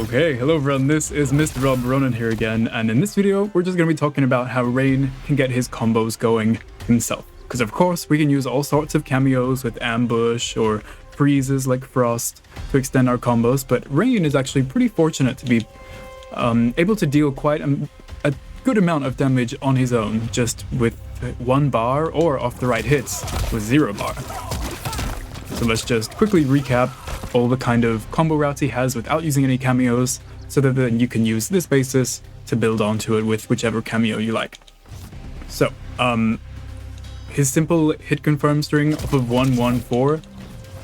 Okay, hello everyone, this is Mr. Alberonen here again, and in this video we're just going to be talking about how Rain can get his combos going himself. Because of course we can use all sorts of cameos with ambush or freezes like Frost to extend our combos, but Rain is actually pretty fortunate to be able to deal quite a good amount of damage on his own, just with 1 bar or off the right hits with 0 bar. So let's just quickly recap all the kind of combo routes he has without using any cameos, so that then you can use this basis to build onto it with whichever cameo you like. So, his simple hit confirm string off of 114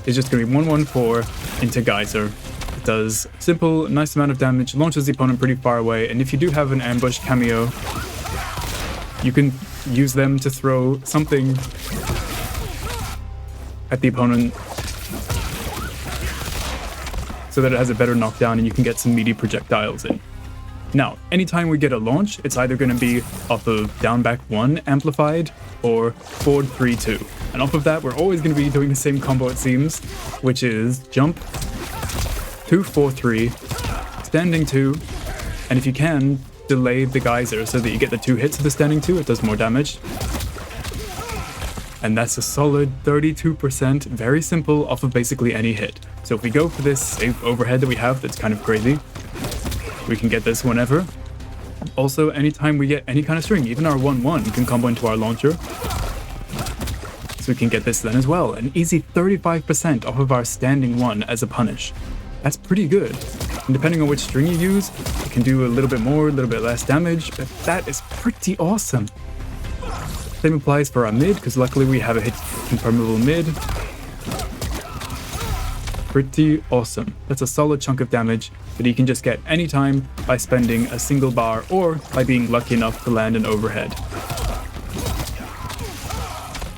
is just going to be 114 into Geyser. It does simple, nice amount of damage, launches the opponent pretty far away, and if you do have an ambush cameo, you can use them to throw something at the opponent so that it has a better knockdown and you can get some meaty projectiles in. Now, anytime we get a launch, it's either going to be off of down back 1 amplified or forward 3-2. And off of that, we're always going to be doing the same combo it seems, which is jump 2-4-3, standing 2, and if you can, delay the geyser so that you get the 2 hits of the standing 2, it does more damage. And that's a solid 32%, very simple, off of basically any hit. So if we go for this safe overhead that we have that's kind of crazy, we can get this whenever. Also, anytime we get any kind of string, even our 1-1 can combo into our launcher. So we can get this then as well. An easy 35% off of our standing 1 as a punish. That's pretty good. And depending on which string you use, it can do a little bit more, a little bit less damage, but that is pretty awesome. Same applies for our mid, because luckily we have a hit confirmable mid. Pretty awesome. That's a solid chunk of damage that you can just get anytime by spending a single bar or by being lucky enough to land an overhead.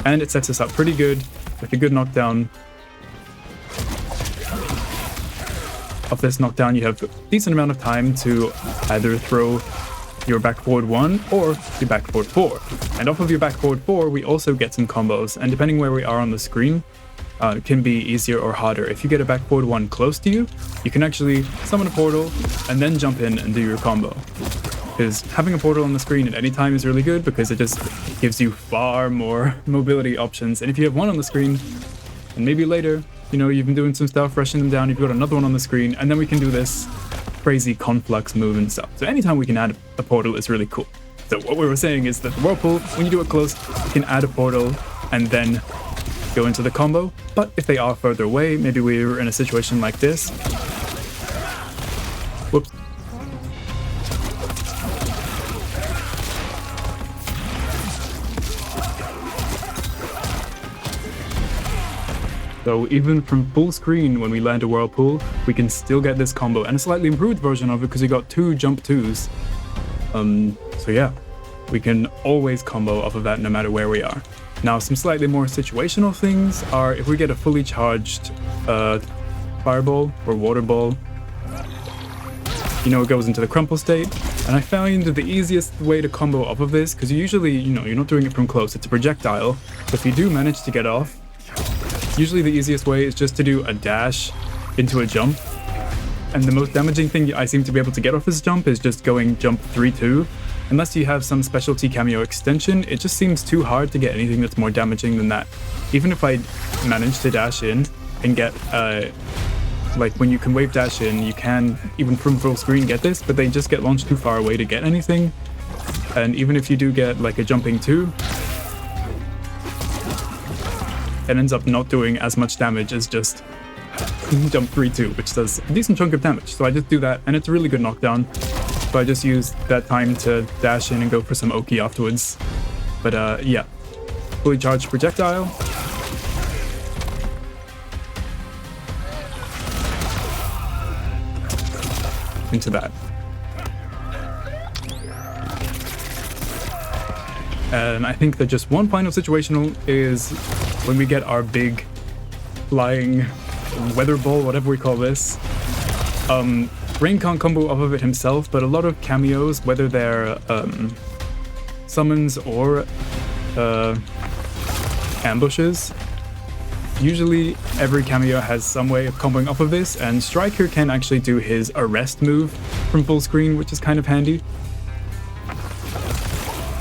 And it sets us up pretty good with a good knockdown. Off this knockdown you have a decent amount of time to either throw your back forward 1 or your back forward 4. And off of your back forward 4 we also get some combos, and depending where we are on the screen, it can be easier or harder. If you get a back forward 1 close to you, you can actually summon a portal and then jump in and do your combo. Because having a portal on the screen at any time is really good because it just gives you far more mobility options. And if you have one on the screen, and maybe later, you know, you've been doing some stuff, rushing them down, you've got another one on the screen, and then we can do this crazy conflux move and stuff. So anytime we can add a portal is really cool. So what we were saying is that the Whirlpool, when you do it close, you can add a portal and then go into the combo. But if they are further away, maybe we're in a situation like this. Whoops. So even from full screen, when we land a Whirlpool, we can still get this combo, and a slightly improved version of it because we got 2 jump 2s. So yeah, we can always combo off of that no matter where we are. Now, some slightly more situational things are if we get a fully charged fireball or water ball, you know, it goes into the crumple state. And I found the easiest way to combo off of this, because usually, you know, you're not doing it from close, it's a projectile. But if you do manage to get off, usually the easiest way is just to do a dash into a jump. And the most damaging thing I seem to be able to get off this jump is just going jump 3-2. Unless you have some specialty cameo extension, it just seems too hard to get anything that's more damaging than that. Even if I manage to dash in and get, like when you can wave dash in, you can, even from full screen, get this, but they just get launched too far away to get anything. And even if you do get like a jumping 2, it ends up not doing as much damage as just jump 3-2, which does a decent chunk of damage. So I just do that, and it's a really good knockdown. So I just use that time to dash in and go for some Oki afterwards. But yeah, fully charged projectile. Into that. And I think that just one final situational is when we get our big flying weather ball, whatever we call this. Rain can't combo off of it himself, but a lot of cameos, whether they're summons or ambushes, Usually, every Kameo has some way of comboing off of this, and Striker can actually do his arrest move from full screen, which is kind of handy.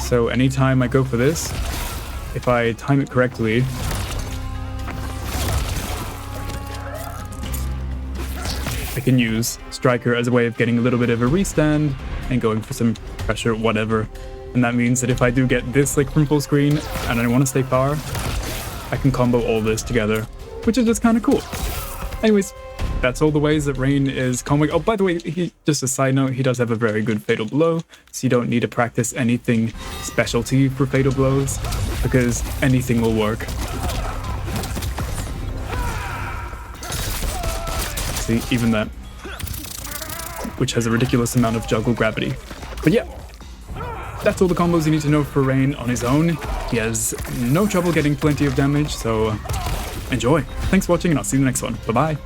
So anytime I go for this, if I time it correctly, I can use Striker as a way of getting a little bit of a restand and going for some pressure, whatever. And that means that if I do get this like from full screen and I want to stay far, I can combo all this together, which is just kind of cool. Anyways, that's all the ways that Rain is comboing. Oh, by the way, just a side note, he does have a very good Fatal Blow, so you don't need to practice anything specialty for Fatal Blows, because anything will work. See, even that, which has a ridiculous amount of juggle gravity. But yeah, that's all the combos you need to know for Rain on his own. He has no trouble getting plenty of damage, so enjoy. Thanks for watching, and I'll see you in the next one. Bye-bye.